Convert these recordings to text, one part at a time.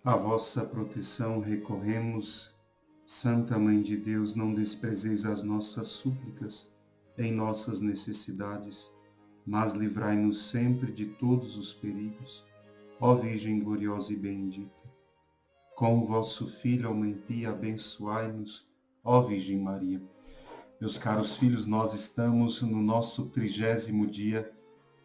À vossa proteção recorremos, Santa Mãe de Deus, não desprezeis as nossas súplicas em nossas necessidades, mas livrai-nos sempre de todos os perigos. Ó Virgem gloriosa e bendita, com o vosso Filho, ó Mãe Pia, abençoai-nos, ó Virgem Maria. Meus caros filhos, nós estamos no nosso 30º dia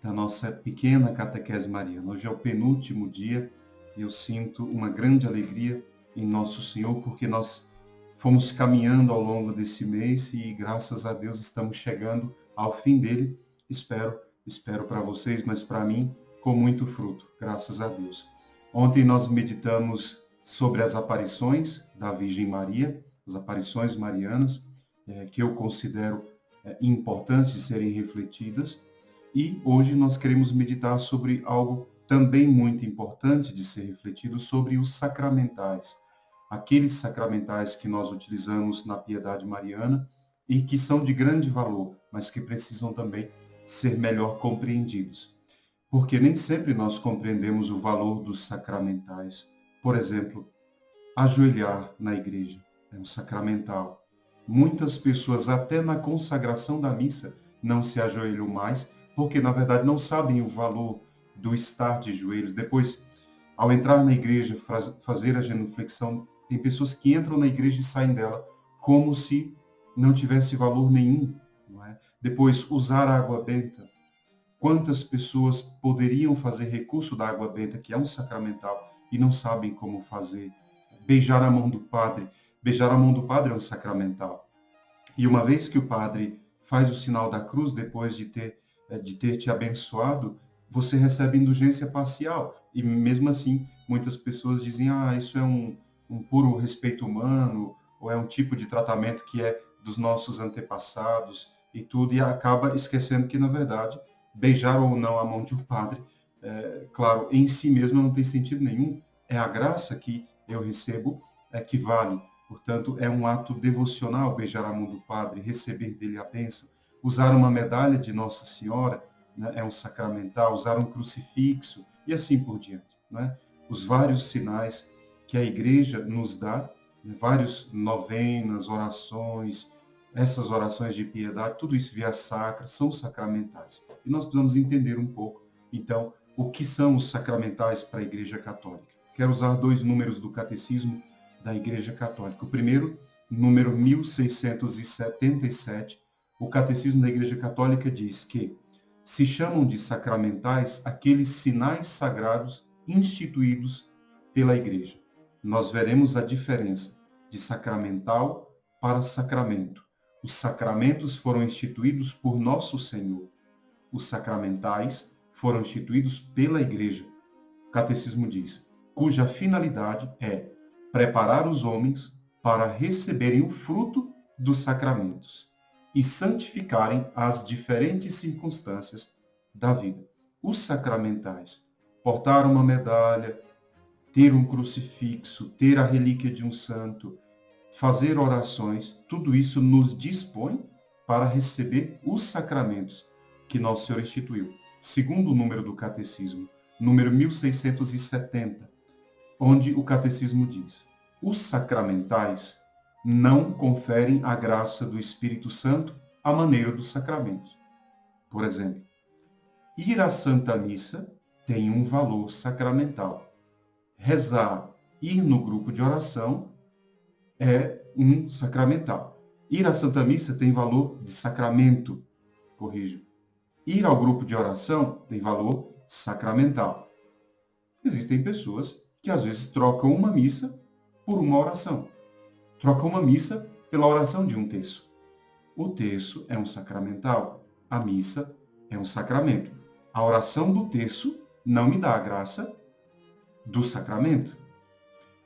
da nossa pequena catequese mariana. Hoje é o penúltimo dia e eu sinto uma grande alegria em nosso Senhor, porque nós fomos caminhando ao longo desse mês e, graças a Deus, estamos chegando ao fim dele. Espero para vocês, mas para mim, com muito fruto, graças a Deus. Ontem nós meditamos sobre as aparições da Virgem Maria, as aparições marianas, que eu considero importantes de serem refletidas. E hoje nós queremos meditar sobre algo também muito importante de ser refletido, sobre os sacramentais. Aqueles sacramentais que nós utilizamos na piedade mariana e que são de grande valor, mas que precisam também ser melhor compreendidos. Porque nem sempre nós compreendemos o valor dos sacramentais. Por exemplo, ajoelhar na igreja é um sacramental. Muitas pessoas, até na consagração da missa, não se ajoelham mais, porque, na verdade, não sabem o valor do estar de joelhos. Depois, ao entrar na igreja, fazer a genuflexão, tem pessoas que entram na igreja e saem dela como se não tivesse valor nenhum. Não é? Depois, usar a água benta. Quantas pessoas poderiam fazer recurso da água benta, que é um sacramental, e não sabem como fazer? Beijar a mão do padre. Beijar a mão do padre é um sacramental. E uma vez que o padre faz o sinal da cruz, depois de ter te abençoado, você recebe indulgência parcial. E mesmo assim, muitas pessoas dizem, isso é um puro respeito humano, ou é um tipo de tratamento que é dos nossos antepassados e tudo, e acaba esquecendo que, na verdade, beijar ou não a mão de um padre, claro, em si mesmo não tem sentido nenhum, é a graça que eu recebo que vale. Portanto, é um ato devocional beijar a mão do padre, receber dele a bênção. Usar uma medalha de Nossa Senhora, né, é um sacramental, usar um crucifixo e assim por diante. Né? Os vários sinais que a igreja nos dá, né, várias novenas, orações, essas orações de piedade, tudo isso via sacra, são sacramentais. E nós precisamos entender um pouco, então, o que são os sacramentais para a Igreja Católica. Quero usar 2 números do Catecismo da Igreja Católica. O primeiro, número 1677, o Catecismo da Igreja Católica diz que se chamam de sacramentais aqueles sinais sagrados instituídos pela Igreja. Nós veremos a diferença de sacramental para sacramento. Os sacramentos foram instituídos por nosso Senhor. Os sacramentais foram instituídos pela Igreja. O Catecismo diz, cuja finalidade é preparar os homens para receberem o fruto dos sacramentos e santificarem as diferentes circunstâncias da vida. Os sacramentais, portar uma medalha, ter um crucifixo, ter a relíquia de um santo, fazer orações, tudo isso nos dispõe para receber os sacramentos que Nosso Senhor instituiu. Segundo o número do Catecismo, número 1670, onde o Catecismo diz, os sacramentais não conferem a graça do Espírito Santo à maneira dos sacramentos. Por exemplo, ir à Santa Missa tem um valor sacramental. Rezar, ir no grupo de oração é um sacramental. Ir à Santa Missa tem valor de sacramento, corrijo. Ir ao grupo de oração tem valor sacramental. Existem pessoas que às vezes trocam uma missa por uma oração. Trocam uma missa pela oração de um terço. O terço é um sacramental, a missa é um sacramento. A oração do terço não me dá a graça do sacramento.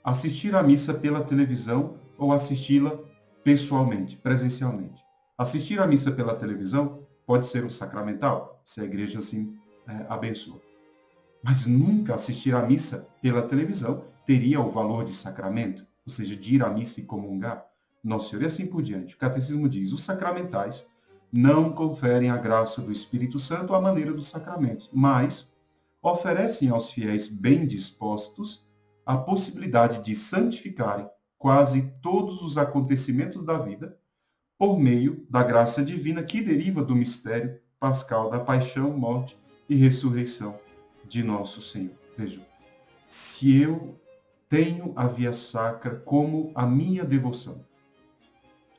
Assistir à missa pela televisão ou assisti-la pessoalmente, presencialmente. Assistir à missa pela televisão pode ser um sacramental, se a igreja assim abençoa. Mas nunca assistir à missa pela televisão teria o valor de sacramento, ou seja, de ir à missa e comungar. Nosso Senhor e assim por diante. O Catecismo diz, os sacramentais não conferem a graça do Espírito Santo à maneira dos sacramentos, mas oferecem aos fiéis bem dispostos a possibilidade de santificarem quase todos os acontecimentos da vida por meio da graça divina que deriva do mistério pascal da paixão, morte e ressurreição de nosso Senhor. Vejam, se eu tenho a via sacra como a minha devoção,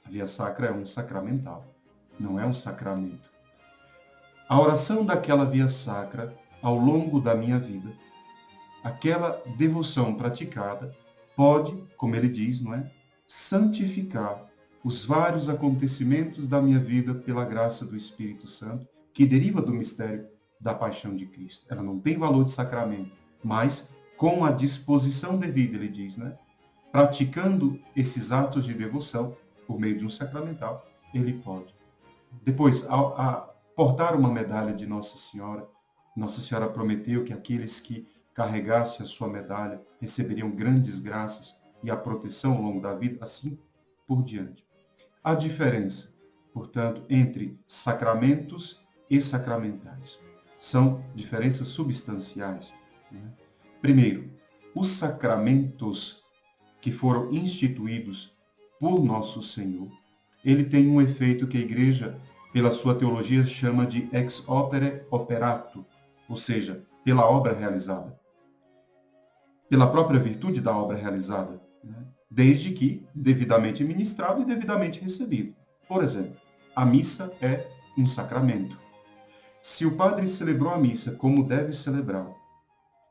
a via sacra é um sacramental, não é um sacramento. A oração daquela via sacra ao longo da minha vida, aquela devoção praticada, pode, como ele diz, não é, santificar os vários acontecimentos da minha vida pela graça do Espírito Santo, que deriva do mistério da paixão de Cristo. Ela não tem valor de sacramento, mas com a disposição devida, ele diz, né? Praticando esses atos de devoção por meio de um sacramental, ele pode. Depois, a portar uma medalha de Nossa Senhora prometeu que aqueles que carregassem a sua medalha receberiam grandes graças e a proteção ao longo da vida, assim por diante. A diferença, portanto, entre sacramentos e sacramentais são diferenças substanciais, né? Primeiro, os sacramentos que foram instituídos por nosso Senhor, ele tem um efeito que a Igreja, pela sua teologia, chama de ex opere operato, ou seja, pela obra realizada, pela própria virtude da obra realizada, né? Desde que devidamente ministrado e devidamente recebido. Por exemplo, a missa é um sacramento. Se o padre celebrou a missa como deve celebrá-la,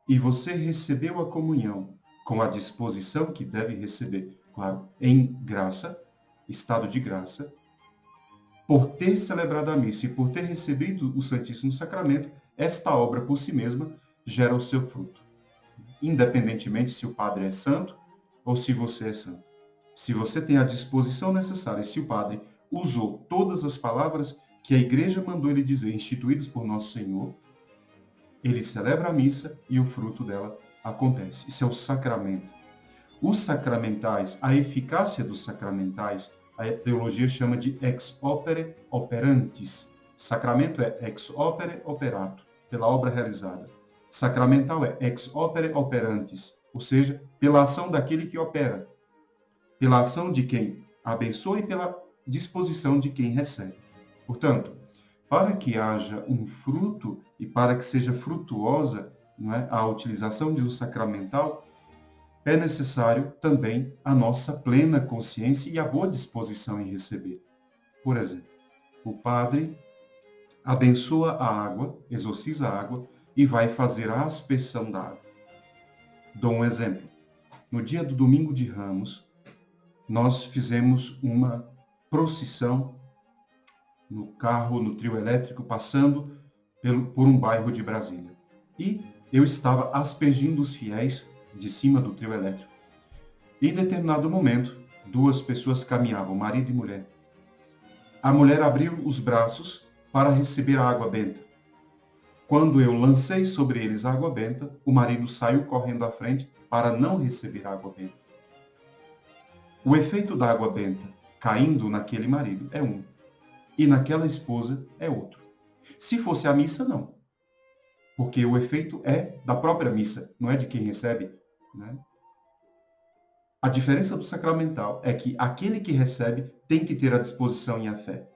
e você recebeu a comunhão com a disposição que deve receber, claro, em graça, estado de graça, por ter celebrado a missa e por ter recebido o Santíssimo Sacramento, esta obra por si mesma gera o seu fruto. Independentemente se o padre é santo ou se você é santo. Se você tem a disposição necessária, se o padre usou todas as palavras que a Igreja mandou ele dizer, instituídas por Nosso Senhor, ele celebra a missa e o fruto dela acontece. Isso é o sacramento. Os sacramentais, a eficácia dos sacramentais, a teologia chama de ex opere operantes. Sacramento é ex opere operato, pela obra realizada. Sacramental é ex opere operantes, ou seja, pela ação daquele que opera, pela ação de quem abençoa e pela disposição de quem recebe. Portanto, para que haja um fruto e para que seja frutuosa, não é, a utilização de um sacramental, é necessário também a nossa plena consciência e a boa disposição em receber. Por exemplo, o padre abençoa a água, exorciza a água e vai fazer a aspersão da água. Dou um exemplo. No dia do Domingo de Ramos, nós fizemos uma procissão no carro, no trio elétrico, passando por um bairro de Brasília. E eu estava aspergindo os fiéis de cima do trio elétrico. Em determinado momento, duas pessoas caminhavam, marido e mulher. A mulher abriu os braços para receber a água benta. Quando eu lancei sobre eles a água benta, o marido saiu correndo à frente para não receber a água benta. O efeito da água benta caindo naquele marido é um, e naquela esposa é outro. Se fosse a missa, não. Porque o efeito é da própria missa, não é de quem recebe, né? A diferença do sacramental é que aquele que recebe tem que ter a disposição e a fé.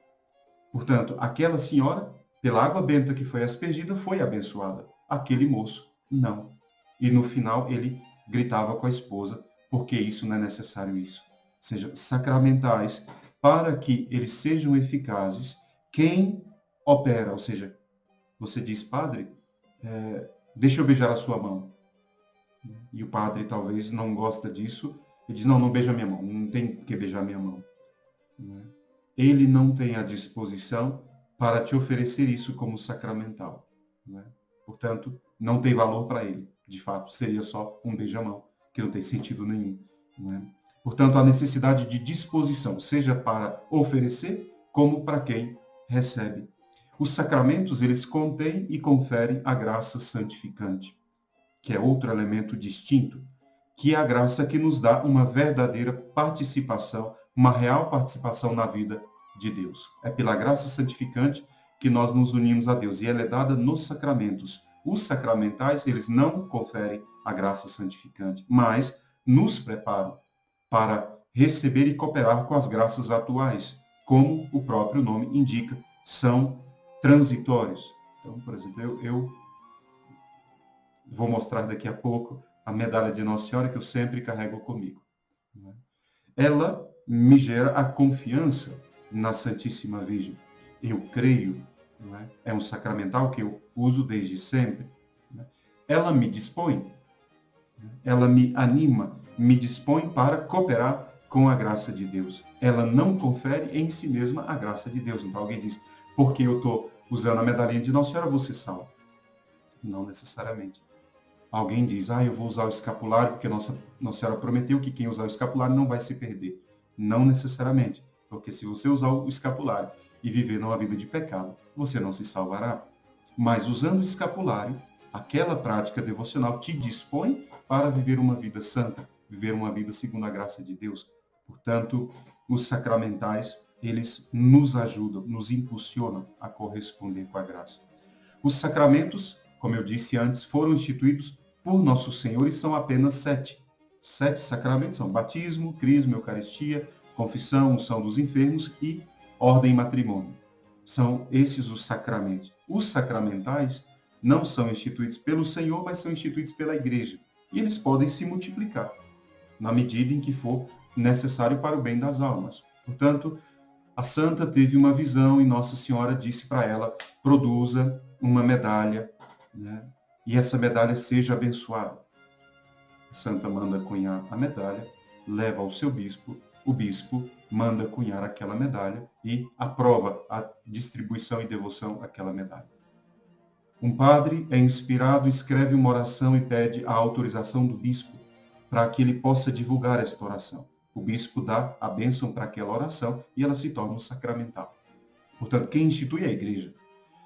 Portanto, aquela senhora, pela água benta que foi aspergida, foi abençoada. Aquele moço, não. E no final ele gritava com a esposa, porque isso não é necessário isso. Ou seja, sacramentais, para que eles sejam eficazes, quem opera, ou seja, você diz, padre, deixa eu beijar a sua mão. E o padre talvez não gosta disso, ele diz, não beija minha mão, não tem que beijar minha mão. Ele não tem a disposição para te oferecer isso como sacramental. Portanto, não tem valor para ele. De fato, seria só um beijamão, que não tem sentido nenhum. Portanto, a necessidade de disposição, seja para oferecer, como para quem recebe. Os sacramentos, eles contêm e conferem a graça santificante, que é outro elemento distinto, que é a graça que nos dá uma verdadeira participação, uma real participação na vida de Deus. É pela graça santificante que nós nos unimos a Deus, e ela é dada nos sacramentos. Os sacramentais, eles não conferem a graça santificante, mas nos preparam para receber e cooperar com as graças atuais, como o próprio nome indica, são transitórios. Então, por exemplo, eu vou mostrar daqui a pouco a medalha de Nossa Senhora que eu sempre carrego comigo. Ela me gera a confiança na Santíssima Virgem. Eu creio, não é? É um sacramental que eu uso desde sempre. Ela me dispõe, ela me anima, me dispõe para cooperar com a graça de Deus. Ela não confere em si mesma a graça de Deus. Então alguém diz, porque eu estou usando a medalhinha de Nossa Senhora, eu vou ser salvo. Não necessariamente. Alguém diz, eu vou usar o escapulário porque Nossa Senhora prometeu que quem usar o escapulário não vai se perder. Não necessariamente, porque se você usar o escapulário e viver numa vida de pecado, você não se salvará. Mas usando o escapulário, aquela prática devocional te dispõe para viver uma vida santa, viver uma vida segundo a graça de Deus. Portanto, os sacramentais, eles nos ajudam, nos impulsionam a corresponder com a graça. Os sacramentos, como eu disse antes, foram instituídos por Nosso Senhor e são apenas 7. 7 sacramentos são batismo, crisma, eucaristia, confissão, unção dos enfermos e ordem e matrimônio. São esses os sacramentos. Os sacramentais não são instituídos pelo Senhor, mas são instituídos pela Igreja. E eles podem se multiplicar na medida em que for necessário para o bem das almas. Portanto, a santa teve uma visão e Nossa Senhora disse para ela, produza uma medalha, né? E essa medalha seja abençoada. A santa manda cunhar a medalha, leva ao seu bispo, o bispo manda cunhar aquela medalha e aprova a distribuição e devoção àquela medalha. Um padre é inspirado, escreve uma oração e pede a autorização do bispo para que ele possa divulgar esta oração. O bispo dá a bênção para aquela oração e ela se torna um sacramental. Portanto, quem institui é a igreja.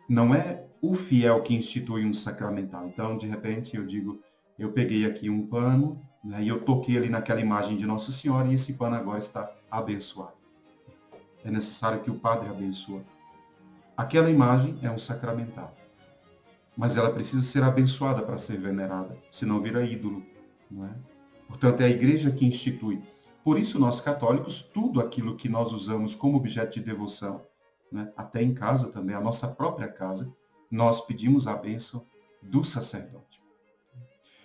Não é o fiel que institui um sacramental. Então, de repente, eu digo, eu peguei aqui um pano, né, e eu toquei ali naquela imagem de Nossa Senhora e esse pano agora está abençoado. É necessário que o padre abençoe. Aquela imagem é um sacramental. Mas ela precisa ser abençoada para ser venerada, senão vira ídolo, não é? Portanto, é a igreja que institui. Por isso, nós católicos, tudo aquilo que nós usamos como objeto de devoção, né, até em casa também, a nossa própria casa, nós pedimos a bênção do sacerdote.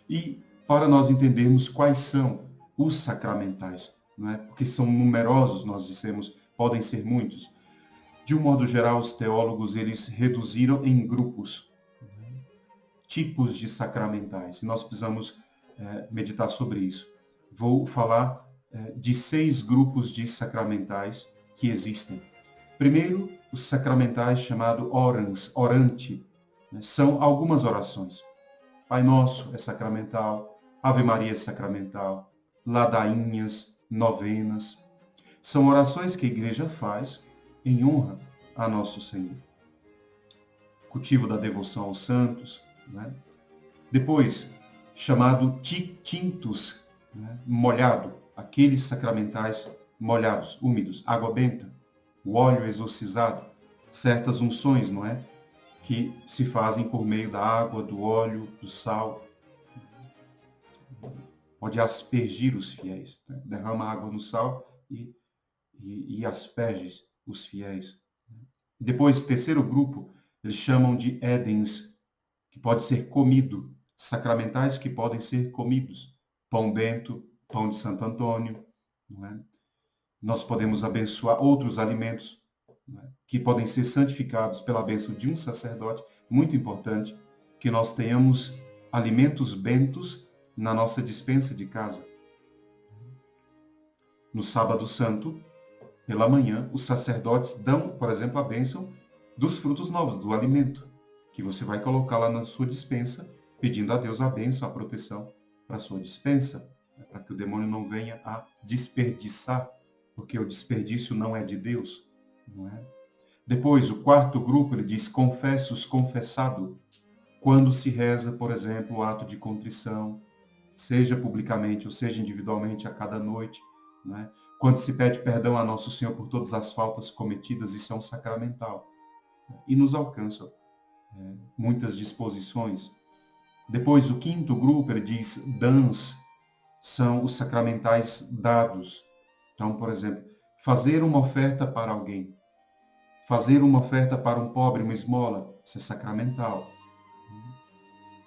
E para nós entendermos quais são os sacramentais, não é? Porque são numerosos, nós dissemos, podem ser muitos. De um modo geral, os teólogos eles reduziram em grupos, tipos de sacramentais. E nós precisamos meditar sobre isso. Vou falar de 6 grupos de sacramentais que existem. Primeiro, os sacramentais chamados orante, né? São algumas orações. Pai Nosso é sacramental, Ave Maria é sacramental, ladainhas, novenas. São orações que a igreja faz em honra a Nosso Senhor. Cultivo da devoção aos santos, né? Depois, chamado tintus, né? Molhado, aqueles sacramentais molhados, úmidos, água benta, o óleo exorcizado, certas unções, não é? Que se fazem por meio da água, do óleo, do sal. Pode aspergir os fiéis, né? Derrama água no sal e asperge os fiéis. Depois, terceiro grupo, eles chamam de édens, que pode ser comido, sacramentais que podem ser comidos. Pão bento, pão de Santo Antônio, não é? Nós podemos abençoar outros alimentos, não é? Que podem ser santificados pela bênção de um sacerdote. Muito importante que nós tenhamos alimentos bentos na nossa despensa de casa. No sábado santo, pela manhã, os sacerdotes dão, por exemplo, a bênção dos frutos novos, do alimento, que você vai colocar lá na sua despensa, pedindo a Deus a bênção, a proteção para a sua despensa, né, para que o demônio não venha a desperdiçar, porque o desperdício não é de Deus, não é? Depois, o quarto grupo, ele diz confessos, confessado, quando se reza, por exemplo, o ato de contrição, seja publicamente ou seja individualmente a cada noite, não é? Quando se pede perdão a Nosso Senhor por todas as faltas cometidas, isso é um sacramental. E nos alcançam muitas disposições. Depois, o quinto grupo, ele diz, dons, são os sacramentais dados. Então, por exemplo, fazer uma oferta para alguém, fazer uma oferta para um pobre, uma esmola, isso é sacramental.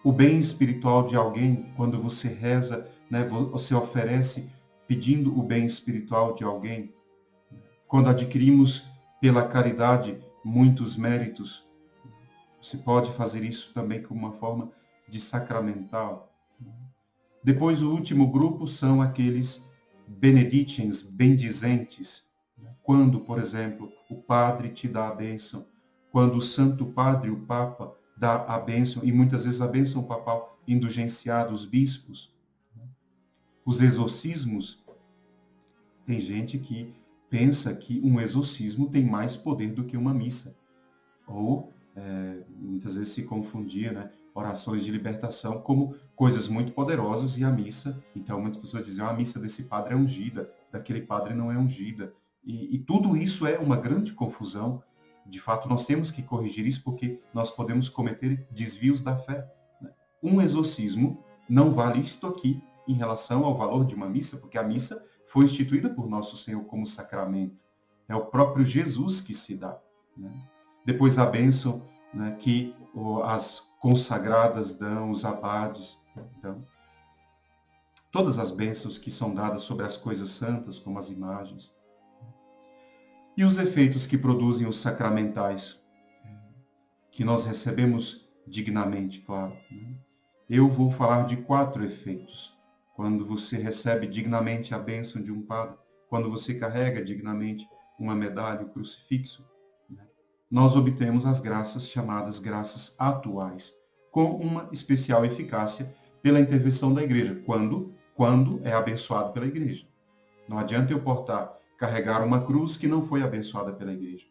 O bem espiritual de alguém, quando você reza, né, você oferece pedindo o bem espiritual de alguém. Quando adquirimos pela caridade muitos méritos, você pode fazer isso também como uma forma de sacramental. Depois, o último grupo são aqueles benedicens, bendizentes. Quando, por exemplo, o padre te dá a bênção, quando o Santo Padre, o Papa, dá a bênção, e muitas vezes a bênção papal indulgenciada os bispos. Os exorcismos, tem gente que pensa que um exorcismo tem mais poder do que uma missa. Ou, muitas vezes se confundia, né? Orações de libertação como coisas muito poderosas e a missa. Então, muitas pessoas diziam, a missa desse padre é ungida, daquele padre não é ungida. E tudo isso é uma grande confusão. De fato, nós temos que corrigir isso porque nós podemos cometer desvios da fé. Né? Um exorcismo não vale isto aqui em relação ao valor de uma missa, porque a missa foi instituída por Nosso Senhor como sacramento. É o próprio Jesus que se dá. Né? Depois a bênção, né, que as consagradas dão, os abades dão. Todas as bênçãos que são dadas sobre as coisas santas, como as imagens. E os efeitos que produzem os sacramentais, que nós recebemos dignamente, claro. Eu vou falar de 4 efeitos. Quando você recebe dignamente a bênção de um padre, quando você carrega dignamente uma medalha, um crucifixo, nós obtemos as graças chamadas graças atuais, com uma especial eficácia pela intervenção da igreja, quando é abençoado pela igreja. Não adianta eu carregar uma cruz que não foi abençoada pela igreja.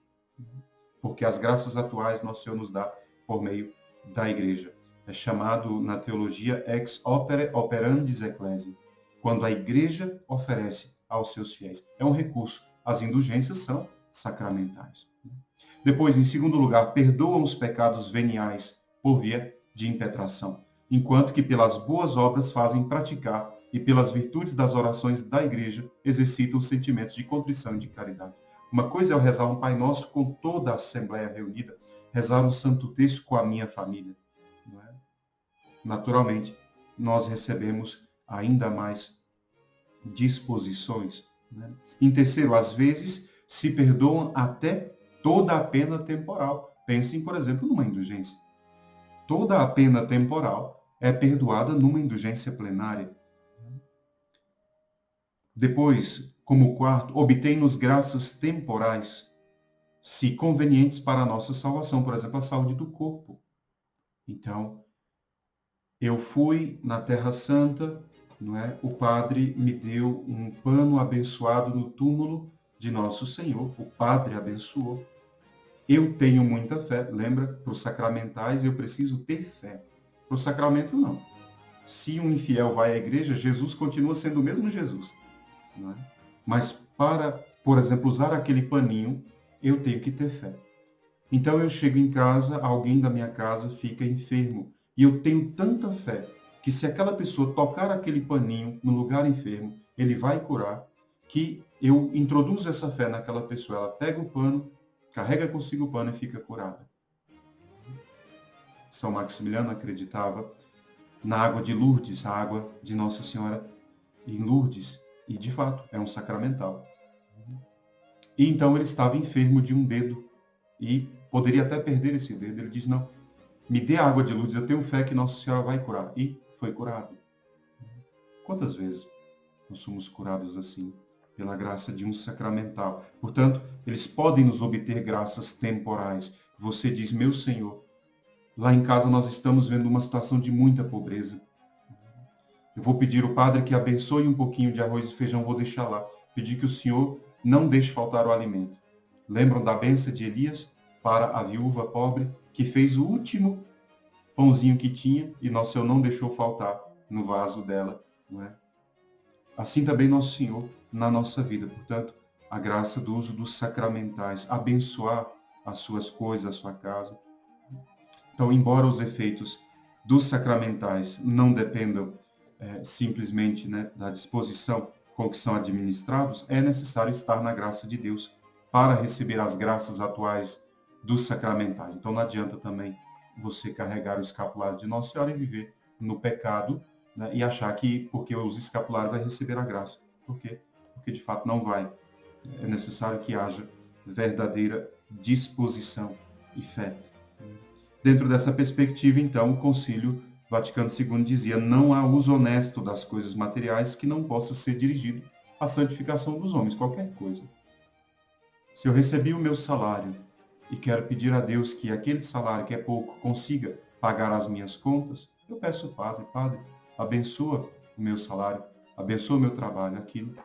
Porque as graças atuais Nosso Senhor nos dá por meio da igreja. É chamado na teologia ex opere operandis ecclesiae, quando a igreja oferece aos seus fiéis. É um recurso. As indulgências são sacramentais. Depois, em segundo lugar, perdoam os pecados veniais por via de impetração, enquanto que pelas boas obras fazem praticar e pelas virtudes das orações da igreja exercitam os sentimentos de contrição e de caridade. Uma coisa é eu rezar um Pai Nosso com toda a Assembleia reunida, rezar um Santo Texto com a minha família. Não é? Naturalmente, nós recebemos ainda mais disposições. Né? Em terceiro, às vezes se perdoam até toda a pena temporal. Pensem, por exemplo, numa indulgência. Toda a pena temporal é perdoada numa indulgência plenária. Depois, como quarto, obtém-nos graças temporais, se convenientes para a nossa salvação, por exemplo, a saúde do corpo. Então, eu fui na Terra Santa, não é? O padre me deu um pano abençoado no túmulo de Nosso Senhor, o padre abençoou. Eu tenho muita fé, lembra? Para os sacramentais eu preciso ter fé. Para o sacramento, não. Se um infiel vai à igreja, Jesus continua sendo o mesmo Jesus. Não é? Mas para, por exemplo, usar aquele paninho, eu tenho que ter fé. Então eu chego em casa, alguém da minha casa fica enfermo. E eu tenho tanta fé que se aquela pessoa tocar aquele paninho no lugar enfermo, ele vai curar, que eu introduzo essa fé naquela pessoa. Ela pega o pano, carrega consigo o pano e fica curada. São Maximiliano acreditava na água de Lourdes, a água de Nossa Senhora em Lourdes. E, de fato, é um sacramental. E então ele estava enfermo de um dedo e poderia até perder esse dedo. Ele diz, não, me dê a água de Lourdes, eu tenho fé que Nossa Senhora vai curar. E foi curado. Quantas vezes nós somos curados assim? Pela graça de um sacramental. Portanto, eles podem nos obter graças temporais. Você diz, meu Senhor, lá em casa nós estamos vendo uma situação de muita pobreza. Eu vou pedir ao Padre que abençoe um pouquinho de arroz e feijão, vou deixar lá. Pedir que o Senhor não deixe faltar o alimento. Lembram da bênção de Elias para a viúva pobre, que fez o último pãozinho que tinha e Nosso Senhor não deixou faltar no vaso dela, não é? Assim também Nosso Senhor na nossa vida. Portanto, a graça do uso dos sacramentais, abençoar as suas coisas, a sua casa. Então, embora os efeitos dos sacramentais não dependam simplesmente, né, da disposição com que são administrados, é necessário estar na graça de Deus para receber as graças atuais dos sacramentais. Então não adianta também você carregar o escapulário de Nossa Senhora e viver no pecado, né, e achar que porque usa escapulário vai receber a graça. Por quê? Porque de fato não vai. É necessário que haja verdadeira disposição e fé. Dentro dessa perspectiva, então, o Concílio Vaticano II dizia: não há uso honesto das coisas materiais que não possa ser dirigido à santificação dos homens, qualquer coisa. Se eu recebi o meu salário e quero pedir a Deus que aquele salário, que é pouco, consiga pagar as minhas contas, eu peço ao Padre: Padre, abençoa o meu salário, abençoa o meu trabalho, aquilo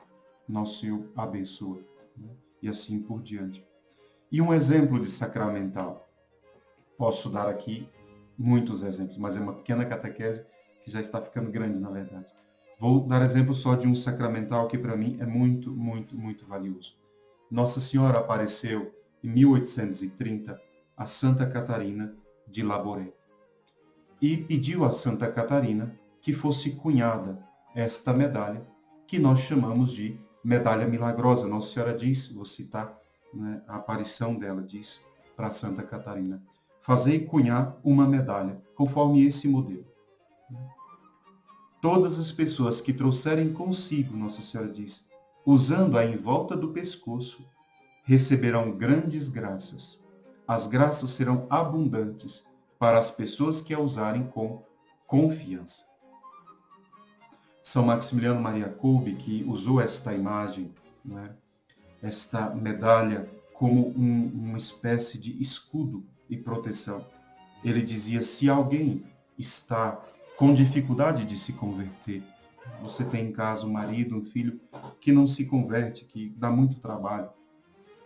Nosso Senhor abençoa, né? E assim por diante. E um exemplo de sacramental, posso dar aqui muitos exemplos, mas é uma pequena catequese que já está ficando grande, na verdade. Vou dar exemplo só de um sacramental que para mim é muito, muito, muito valioso. Nossa Senhora apareceu em 1830 a Santa Catarina de Labouré e pediu a Santa Catarina que fosse cunhada esta medalha, que nós chamamos de medalha milagrosa. Nossa Senhora diz, vou citar, né, a aparição dela, diz para Santa Catarina: fazei cunhar uma medalha, conforme esse modelo. Todas as pessoas que trouxerem consigo, Nossa Senhora diz, usando-a em volta do pescoço, receberão grandes graças. As graças serão abundantes para as pessoas que a usarem com confiança. São Maximiliano Maria Kolbe, que usou esta imagem, né, esta medalha, como uma espécie de escudo e proteção. Ele dizia: se alguém está com dificuldade de se converter, você tem em casa um marido, um filho que não se converte, que dá muito trabalho,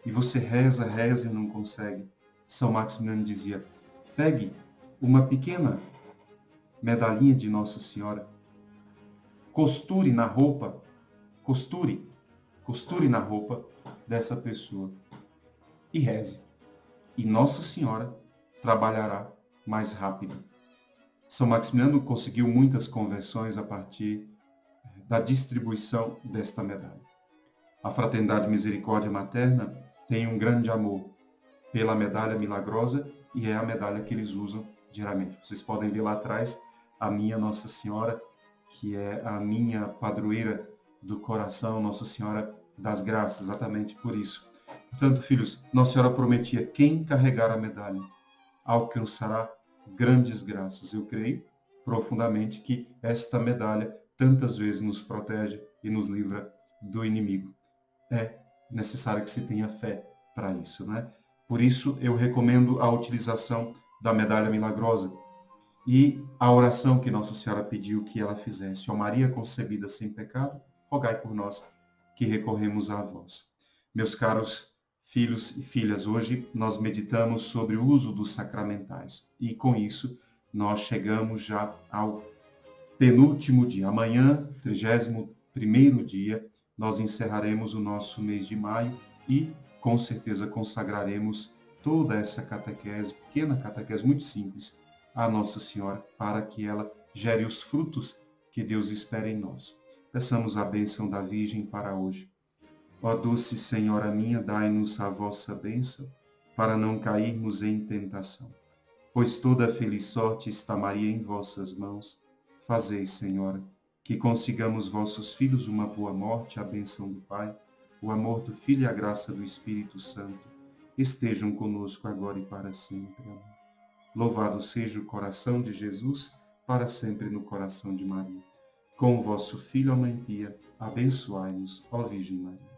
e você reza, reza e não consegue. São Maximiliano dizia: pegue uma pequena medalhinha de Nossa Senhora, costure na roupa dessa pessoa e reze. E Nossa Senhora trabalhará mais rápido. São Maximiliano conseguiu muitas conversões a partir da distribuição desta medalha. A Fraternidade Misericórdia Materna tem um grande amor pela medalha milagrosa e é a medalha que eles usam diariamente. Vocês podem ver lá atrás a minha Nossa Senhora, que é a minha padroeira do coração, Nossa Senhora das Graças, exatamente por isso. Portanto, filhos, Nossa Senhora prometia: quem carregar a medalha alcançará grandes graças. Eu creio profundamente que esta medalha tantas vezes nos protege e nos livra do inimigo. É necessário que se tenha fé para isso, né? Por isso, eu recomendo a utilização da medalha milagrosa e a oração que Nossa Senhora pediu que ela fizesse: ó Maria concebida sem pecado, rogai por nós que recorremos a vós. Meus caros filhos e filhas, hoje nós meditamos sobre o uso dos sacramentais e com isso nós chegamos já ao penúltimo dia. Amanhã, 31º dia, nós encerraremos o nosso mês de maio e com certeza consagraremos toda essa catequese, pequena catequese muito simples, à Nossa Senhora, para que ela gere os frutos que Deus espera em nós. Peçamos a bênção da Virgem para hoje. Ó doce Senhora minha, dai-nos a vossa bênção, para não cairmos em tentação. Pois toda a feliz sorte está, Maria, em vossas mãos. Fazei, Senhora, que consigamos vossos filhos uma boa morte, a bênção do Pai, o amor do Filho e a graça do Espírito Santo estejam conosco agora e para sempre. Amém. Louvado seja o coração de Jesus, para sempre no coração de Maria. Com o vosso Filho, a Mãe Pia, abençoai-nos, ó Virgem Maria.